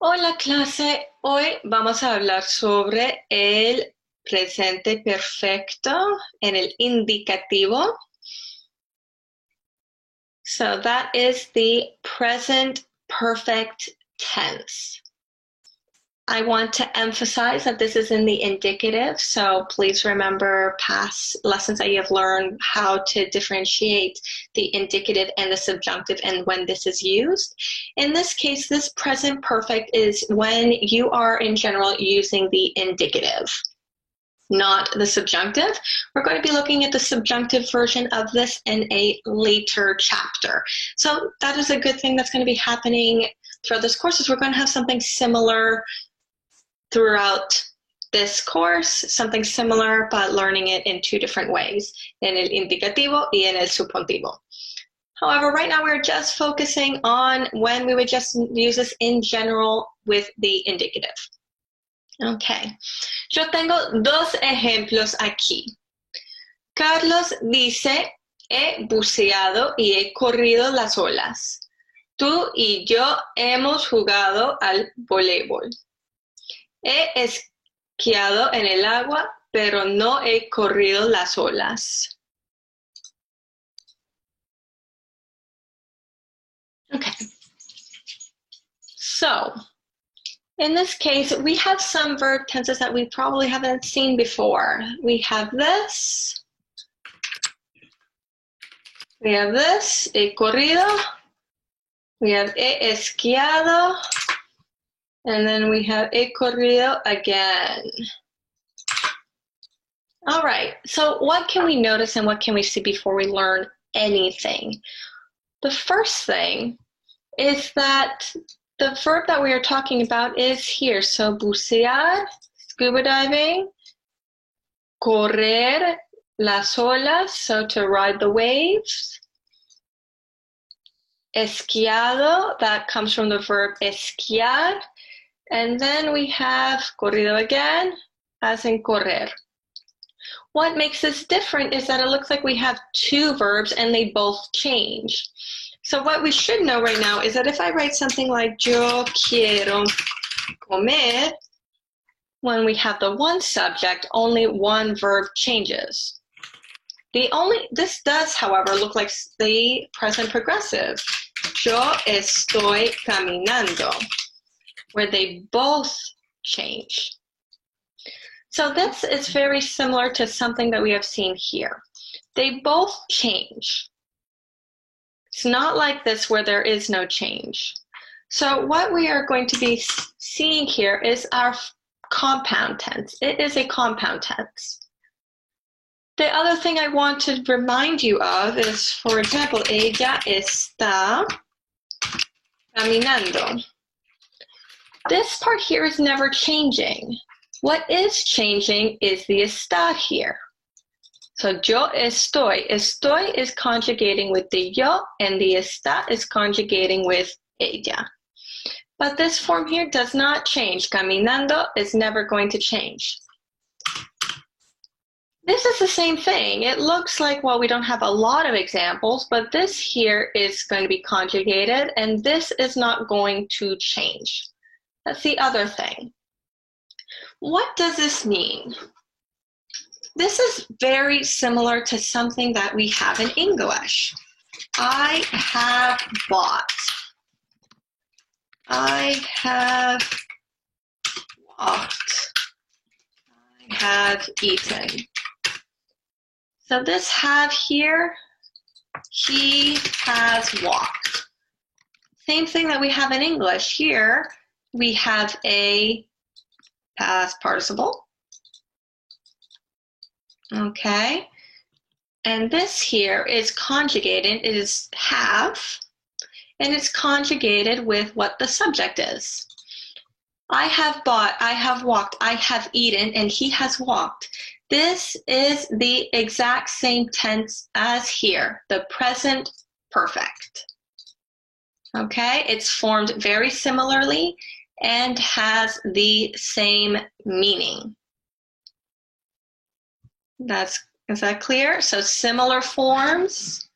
Hola clase, hoy vamos a hablar sobre el presente perfecto en el indicativo. So that is the present perfect tense. I want to emphasize that this is in the indicative, so please remember past lessons that you have learned how to differentiate the indicative and the subjunctive and when this is used. In this case, this present perfect is when you are in general using the indicative, not the subjunctive. We're going to be looking at the subjunctive version of this in a later chapter. So that is a good thing that's going to be happening throughout this course, is we're going to have something similar throughout this course, something similar, but learning it in two different ways, en el indicativo y en el subjuntivo. However, right now we're just focusing on when we would just use this in general with the indicative. Okay. Yo tengo dos ejemplos aquí. Carlos dice, he buceado y he corrido las olas. Tú y yo hemos jugado al voleibol. He esquiado en el agua, pero no he corrido las olas. Okay. So, in this case, we have some verb tenses that we probably haven't seen before. We have this. We have this, he corrido. We have he esquiado. And then we have he corrido again. All right, so what can we notice and what can we see before we learn anything? The first thing is that the verb that we are talking about is here. So bucear, scuba diving, correr las olas, so to ride the waves. Esquiado, that comes from the verb esquiar. And then we have corrido again, as in correr. What makes this different is that it looks like we have two verbs and they both change. So what we should know right now is that if I write something like yo quiero comer, when we have the one subject, only one verb changes. This does, however, look like the present progressive. Yo estoy caminando, where they both change. So this is very similar to something that we have seen here. They both change. It's not like this where there is no change. So what we are going to be seeing here is our compound tense. It is a compound tense. The other thing I want to remind you of is, for example, ella está caminando. This part here is never changing. What is changing is the estar here. So yo estoy. Estoy is conjugating with the yo, and the está is conjugating with ella. But this form here does not change. Caminando is never going to change. This is the same thing. It looks like, well, we don't have a lot of examples, but this here is going to be conjugated, and this is not going to change. That's the other thing. What does this mean? This is very similar to something that we have in English. I have bought. I have walked. I have eaten. So this have here, he has walked. Same thing that we have in English. Here, we have a past participle. Okay. And this here is conjugated. It is have, and it's conjugated with what the subject is. I have bought, I have walked, I have eaten, and he has walked. This is the exact same tense as here, the present perfect. Okay, it's formed very similarly and has the same meaning. Is that clear? So similar forms,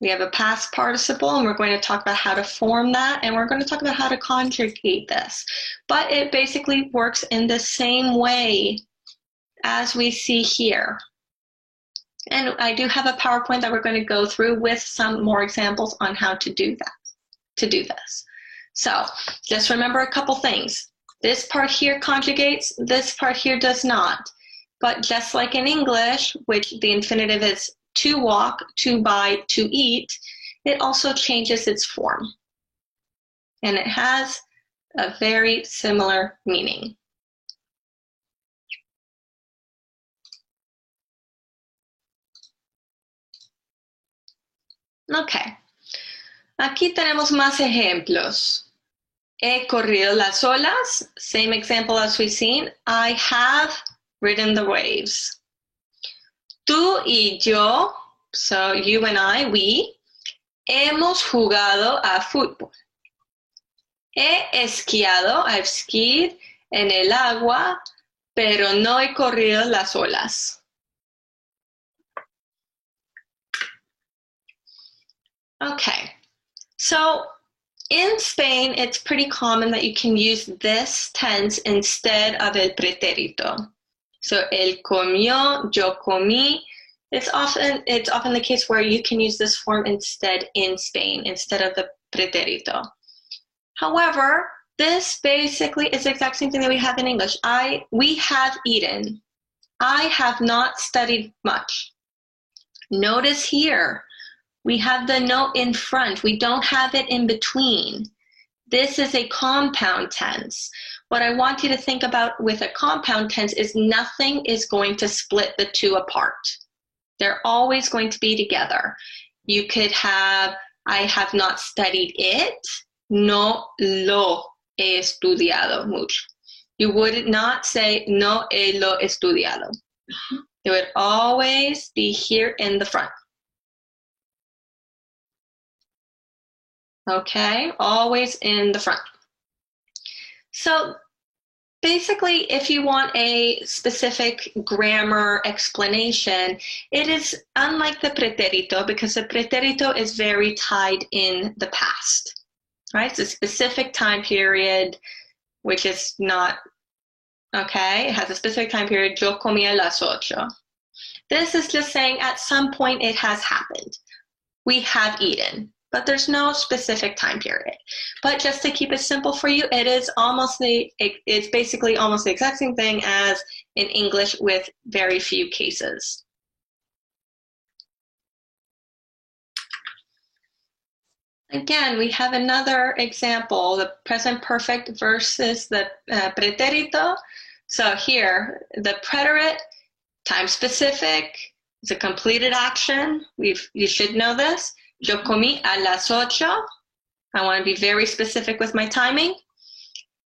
We have a past participle, and we're going to talk about how to form that, and we're going to talk about how to conjugate this. But it basically works in the same way as we see here. And I do have a PowerPoint that we're going to go through with some more examples on how to do this. So just remember a couple things. This part here conjugates, this part here does not. But just like in English, which the infinitive is to walk, to buy, to eat, it also changes its form. And it has a very similar meaning. Okay. Aquí tenemos más ejemplos. He corrido las olas, same example as we've seen. I have ridden the waves. Tú y yo, so you and I, we, hemos jugado a fútbol. He esquiado, I've skied, en el agua, pero no he corrido las olas. Okay, so in Spain, it's pretty common that you can use this tense instead of el pretérito. So, él comió, yo comí. It's often the case where you can use this form instead in Spain, instead of the pretérito. However, this basically is the exact same thing that we have in English. We have eaten. I have not studied much. Notice here, we have the no in front. We don't have it in between. This is a compound tense. What I want you to think about with a compound tense is nothing is going to split the two apart. They're always going to be together. You could have, I have not studied it. No lo he estudiado mucho. You would not say no he lo estudiado. It would always be here in the front. Okay, always in the front. So basically, if you want a specific grammar explanation, it is unlike the pretérito because the pretérito is very tied in the past, right? It's a specific time period, which is not, okay, it has a specific time period, yo comí a las 8. This is just saying at some point it has happened. We have eaten. But there's no specific time period. But just to keep it simple for you, it's basically almost the exact same thing as in English with very few cases. Again, we have another example, the present perfect versus the pretérito. So here, the preterite, time specific, it's a completed action. You should know this. Yo comí a las 8. I want to be very specific with my timing.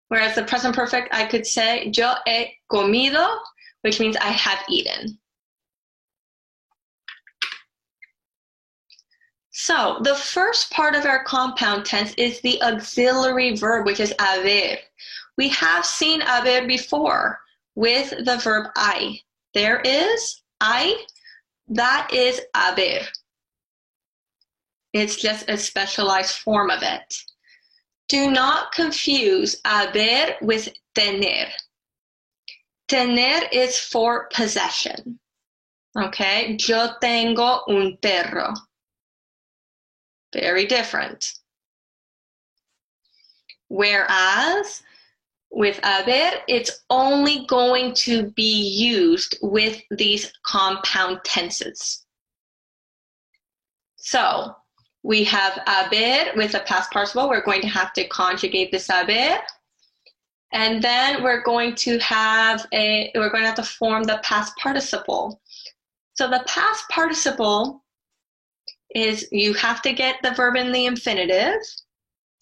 Whereas the present perfect, I could say yo he comido, which means I have eaten. So the first part of our compound tense is the auxiliary verb, which is haber. We have seen haber before with the verb I. There is I, that is haber. It's just a specialized form of it. Do not confuse haber with tener. Tener is for possession. Okay, yo tengo un perro. Very different. Whereas with haber, it's only going to be used with these compound tenses. So, we have haber with a past participle. We're going to have to conjugate this haber. And then we're going to have to form the past participle. So the past participle is you have to get the verb in the infinitive.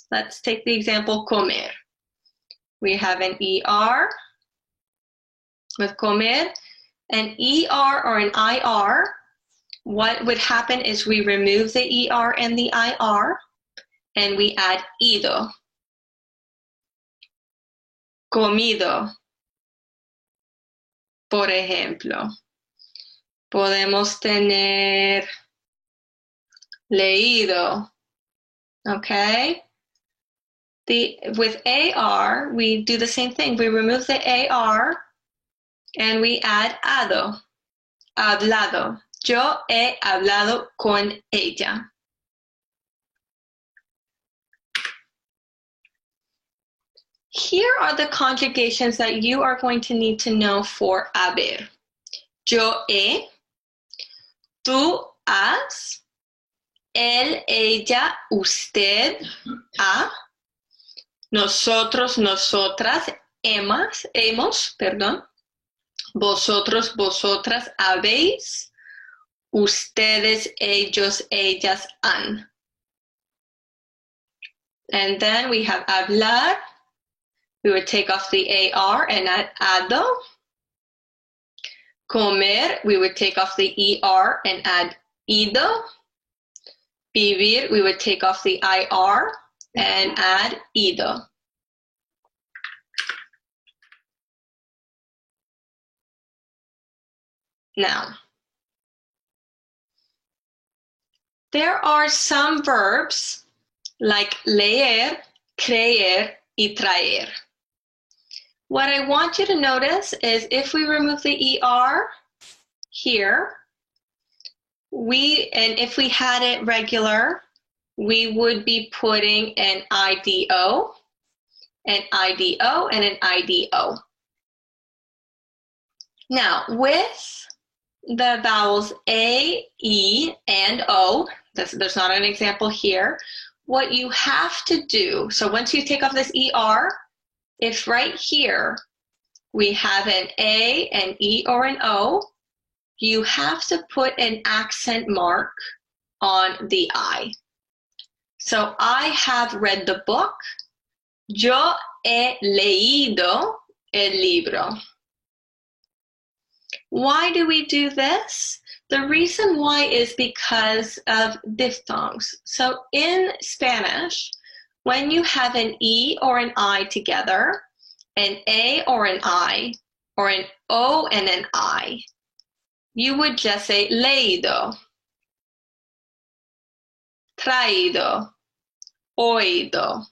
Let's take the example comer. We have an ER with comer, an ER or an IR. What would happen is we remove the ER and the IR, and we add ido. Comido. Por ejemplo, podemos tener leído. Okay? With AR, we do the same thing. We remove the AR and we add ado, hablado. Yo he hablado con ella. Here are the conjugations that you are going to need to know for haber. Yo he, tú has, él, ella, usted, ha, nosotros, nosotras, hemos, vosotros, vosotras, habéis, ustedes, ellos, ellas, han. And then we have hablar. We would take off the AR and add ado. Comer, we would take off the ER and add ido. Vivir, we would take off the IR and add ido. Now, there are some verbs like leer, creer, y traer. What I want you to notice is if we remove the ER here, and if we had it regular, we would be putting an IDO, an IDO, and an IDO. Now, with the vowels A, E, and O, there's not an example here, what you have to do, so once you take off this ER, if right here we have an A, an E, or an O, you have to put an accent mark on the I. So I have read the book. Yo he leído el libro. Why do we do this? The reason why is because of diphthongs. So in Spanish, when you have an E or an I together, an A or an I, or an O and an I, you would just say leído, traído, oído.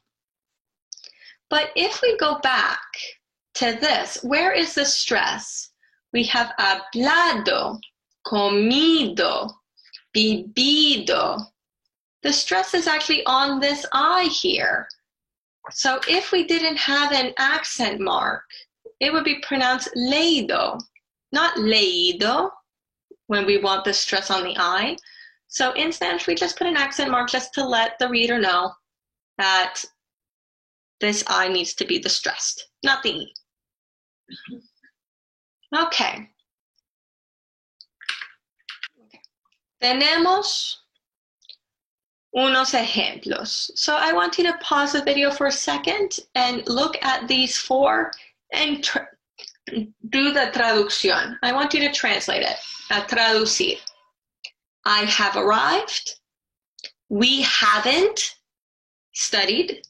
But if we go back to this, where is the stress? We have hablado, comido, vivido. The stress is actually on this I here. So if we didn't have an accent mark, it would be pronounced leído, not leído, when we want the stress on the I. So in Spanish, we just put an accent mark just to let the reader know that this I needs to be the stressed, not the E. Okay. Tenemos unos ejemplos. So I want you to pause the video for a second and look at these four and do the traducción. I want you to translate it, traducir. I have arrived. We haven't studied.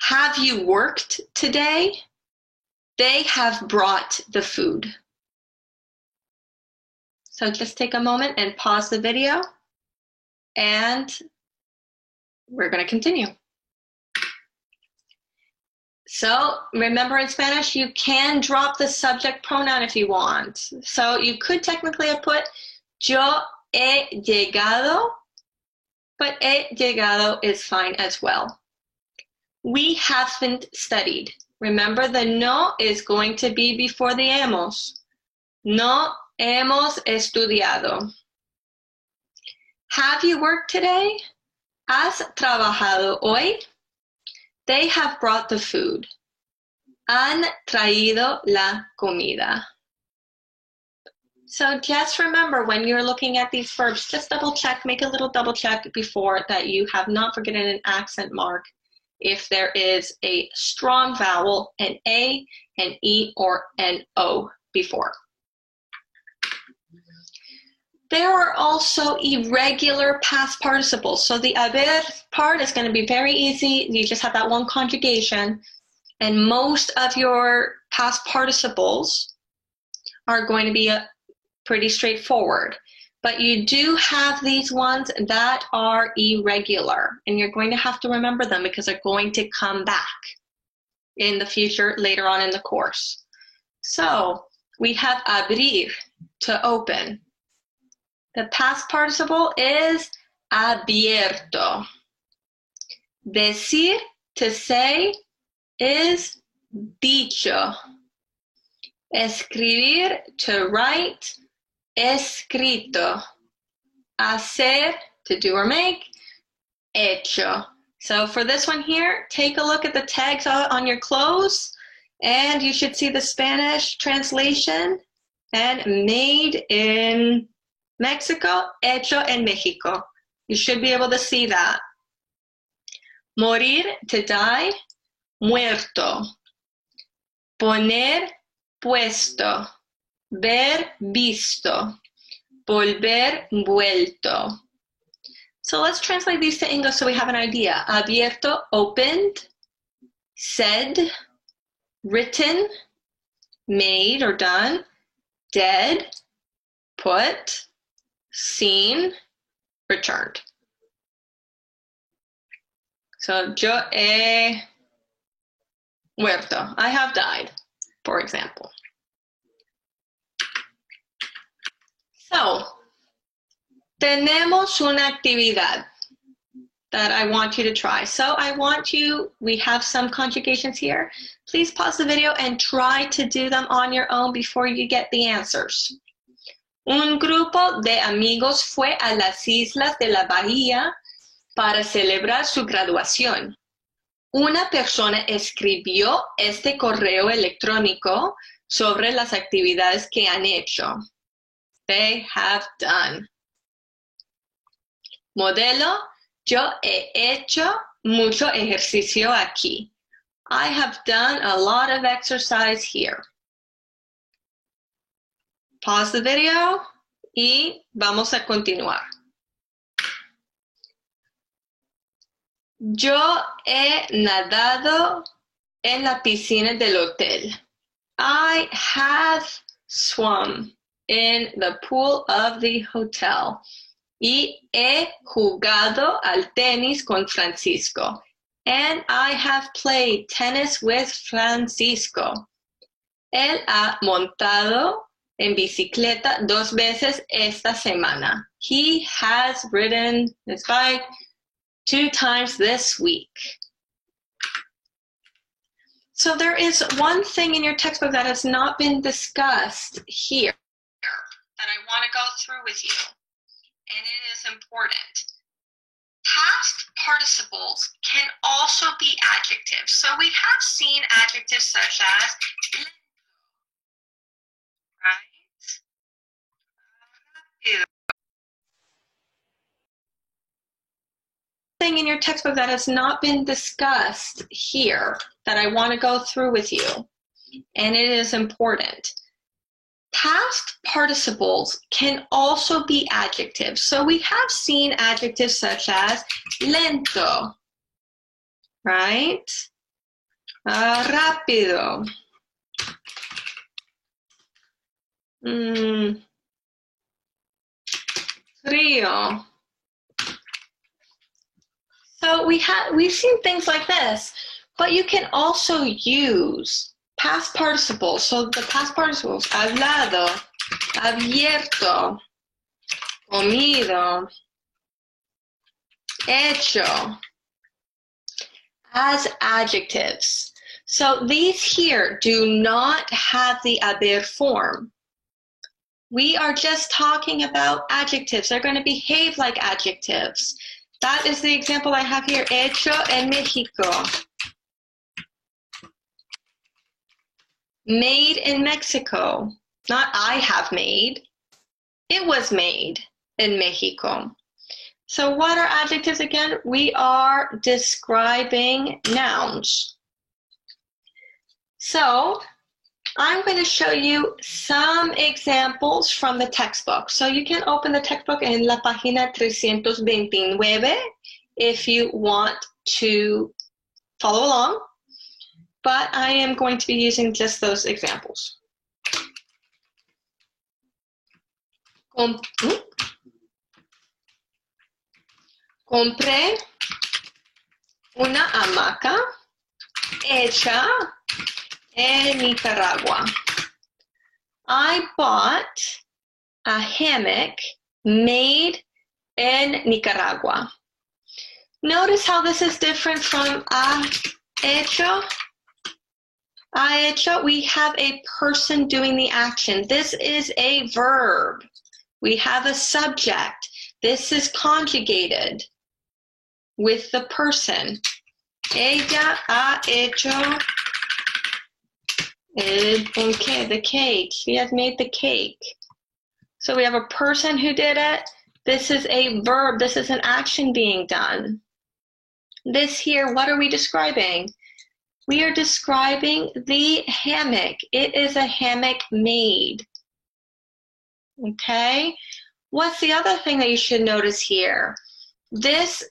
Have you worked today? They have brought the food. So just take a moment and pause the video, and we're going to continue. So remember, in Spanish, you can drop the subject pronoun if you want. So you could technically have put yo he llegado, but he llegado is fine as well. We haven't studied. Remember, the no is going to be before the hemos. No hemos estudiado. Have you worked today? ¿Has trabajado hoy? They have brought the food. Han traído la comida. So just remember, when you're looking at these verbs, just double check, make a little double check before that you have not forgotten an accent mark if there is a strong vowel, an A, an E, or an O before. There are also irregular past participles. So the haber part is going to be very easy. You just have that one conjugation. And most of your past participles are going to be pretty straightforward. But you do have these ones that are irregular, and you're going to have to remember them because they're going to come back in the future later on in the course. So we have abrir, to open. The past participle is abierto. Decir, to say, is dicho. Escribir, to write, escrito. Hacer, to do or make, hecho. So for this one here, take a look at the tags on your clothes, and you should see the Spanish translation. And made in Mexico, hecho en Mexico. You should be able to see that. Morir, to die, muerto. Poner, puesto. Ver, visto. Volver, vuelto. So let's translate these to English so we have an idea. Abierto, opened. Said, written. Made or done. Dead, put. Seen, returned. So, yo he muerto. I have died, for example. So, tenemos una actividad that I want you to try. So we have some conjugations here. Please pause the video and try to do them on your own before you get the answers. Un grupo de amigos fue a las islas de la bahía para celebrar su graduación. Una persona escribió este correo electrónico sobre las actividades que han hecho. They have done. Modelo, yo he hecho mucho ejercicio aquí. I have done a lot of exercise here. Pause the video y vamos a continuar. Yo he nadado en la piscina del hotel. I have swum in the pool of the hotel. Y he jugado al tenis con Francisco. And I have played tennis with Francisco. Él ha montado en bicicleta 2 veces esta semana. He has ridden his bike 2 times this week. So there is one thing in your textbook that has not been discussed here that I want to go through with you, and it is important. Past participles can also be adjectives. So we have seen adjectives such as lento, right? Thing in your textbook that has not been discussed here that I want to go through with you, and it is important. Past participles can also be adjectives. So we have seen adjectives such as lento, right? Rápido. Frío. So we've seen things like this, but you can also use past participles. So the past participles, hablado, abierto, comido, hecho, as adjectives. So these here do not have the haber form. We are just talking about adjectives. They're going to behave like adjectives. That is the example I have here, hecho en México. Made in Mexico. Not I have made. It was made in Mexico. So what are adjectives again? We are describing nouns. So I'm going to show you some examples from the textbook. So you can open the textbook in la página 329 if you want to follow along. But I am going to be using just those examples. Compré una hamaca hecha en Nicaragua. I bought a hammock made in Nicaragua. Notice how this is different from ha hecho. Ha hecho, we have a person doing the action. This is a verb. We have a subject. This is conjugated with the person. Ella ha hecho el ponqué, the cake. She has made the cake. So we have a person who did it. This is a verb. This is an action being done. This here, what are we describing? We are describing the hammock. It is a hammock made. Okay? What's the other thing that you should notice here? This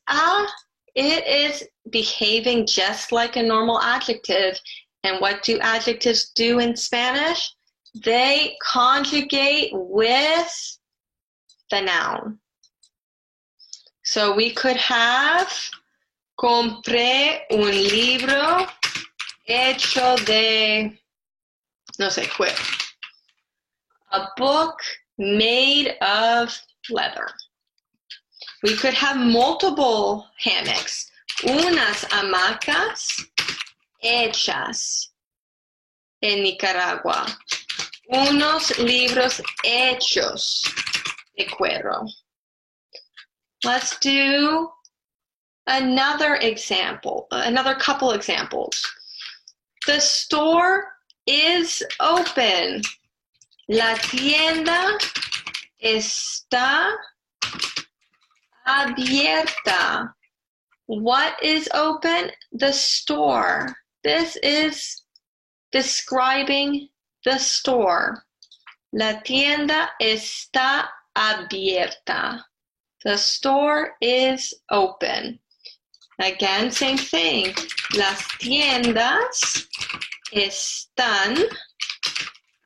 it is behaving just like a normal adjective. And what do adjectives do in Spanish? They conjugate with the noun. So we could have compré un libro hecho de, no sé qué. A book made of leather. We could have multiple hammocks. Unas hamacas hechas en Nicaragua. Unos libros hechos de cuero. Let's do another example, another couple examples. The store is open. La tienda está abierta. What is open? The store. This is describing the store. La tienda está abierta. The store is open. Again, same thing. Las tiendas están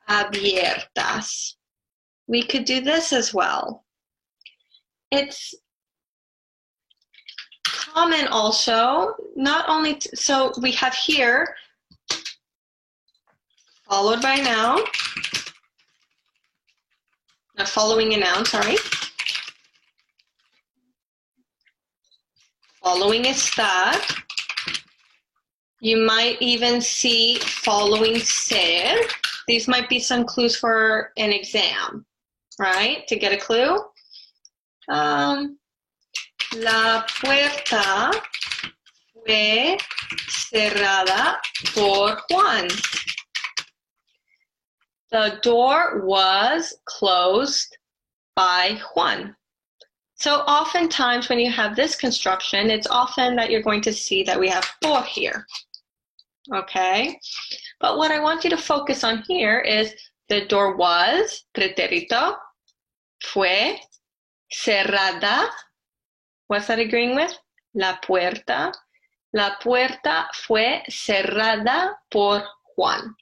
abiertas. We could do this as well. It's common also, not only, so we have here, followed by noun, following a noun, sorry. Following estar. You might even see following ser. These might be some clues for an exam, right? To get a clue. La puerta fue cerrada por Juan. The door was closed by Juan. So oftentimes when you have this construction, it's often that you're going to see that we have por here. Okay? But what I want you to focus on here is the door was, pretérito, fue, cerrada. What's that agreeing with? La puerta. La puerta fue cerrada por Juan.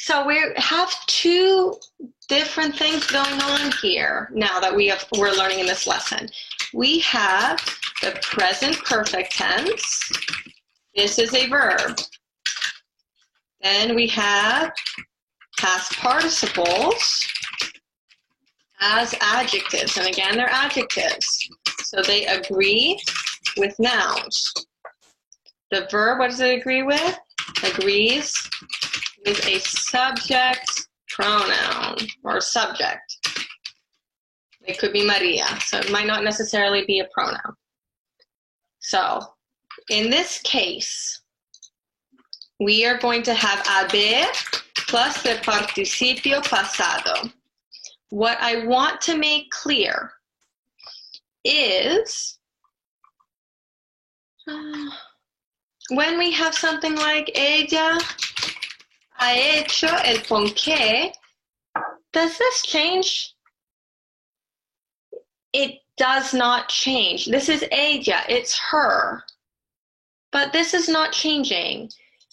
So we have two different things going on here now that we're learning in this lesson. We have the present perfect tense. This is a verb. Then we have past participles as adjectives. And again, they're adjectives. So they agree with nouns. The verb, what does it agree with? Agrees with a subject pronoun or subject. It could be Maria, so it might not necessarily be a pronoun. So in this case, we are going to have haber plus the participio pasado. What I want to make clear is when we have something like ella ha hecho el ponqué, does this change? It does not change. This is ella, it's her. But this is not changing.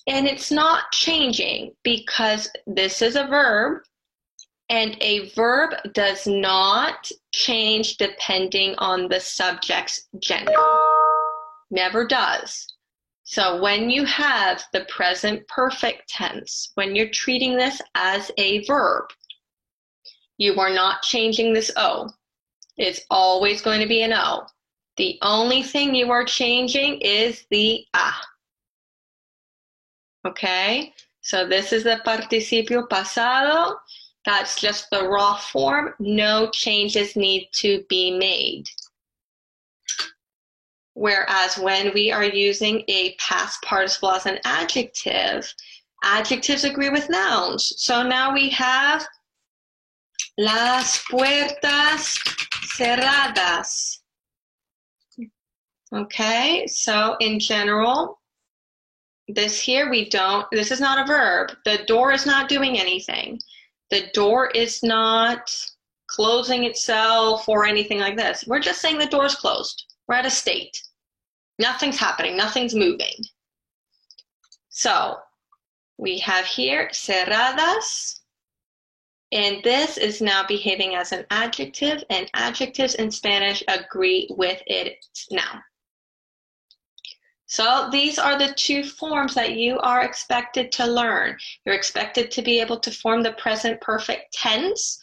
And it's not changing because this is a verb And a verb does not change depending on the subject's gender. Never does. So when you have the present perfect tense, when you're treating this as a verb, you are not changing this O. It's always going to be an O. The only thing you are changing is the A. Okay? So this is the participio pasado. That's just the raw form. No changes need to be made. Whereas when we are using a past participle as an adjective, adjectives agree with nouns. So now we have las puertas cerradas. Okay, so in general, this is not a verb. The door is not doing anything. The door is not closing itself or anything like this. We're just saying the door is closed. We're at a state. Nothing's happening. Nothing's moving. So we have here cerradas, and this is now behaving as an adjective, and adjectives in Spanish agree with it now. So these are the two forms that you are expected to learn. You're expected to be able to form the present perfect tense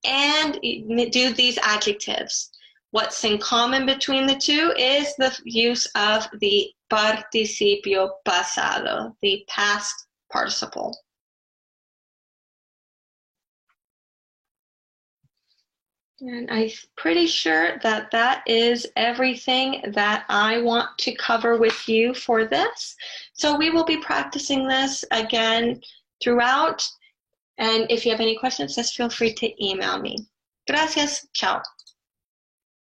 and do these adjectives. What's in common between the two is the use of the participio pasado, the past participle. And I'm pretty sure that that is everything that I want to cover with you for this. So we will be practicing this again throughout. And if you have any questions, just feel free to email me. Gracias. Ciao.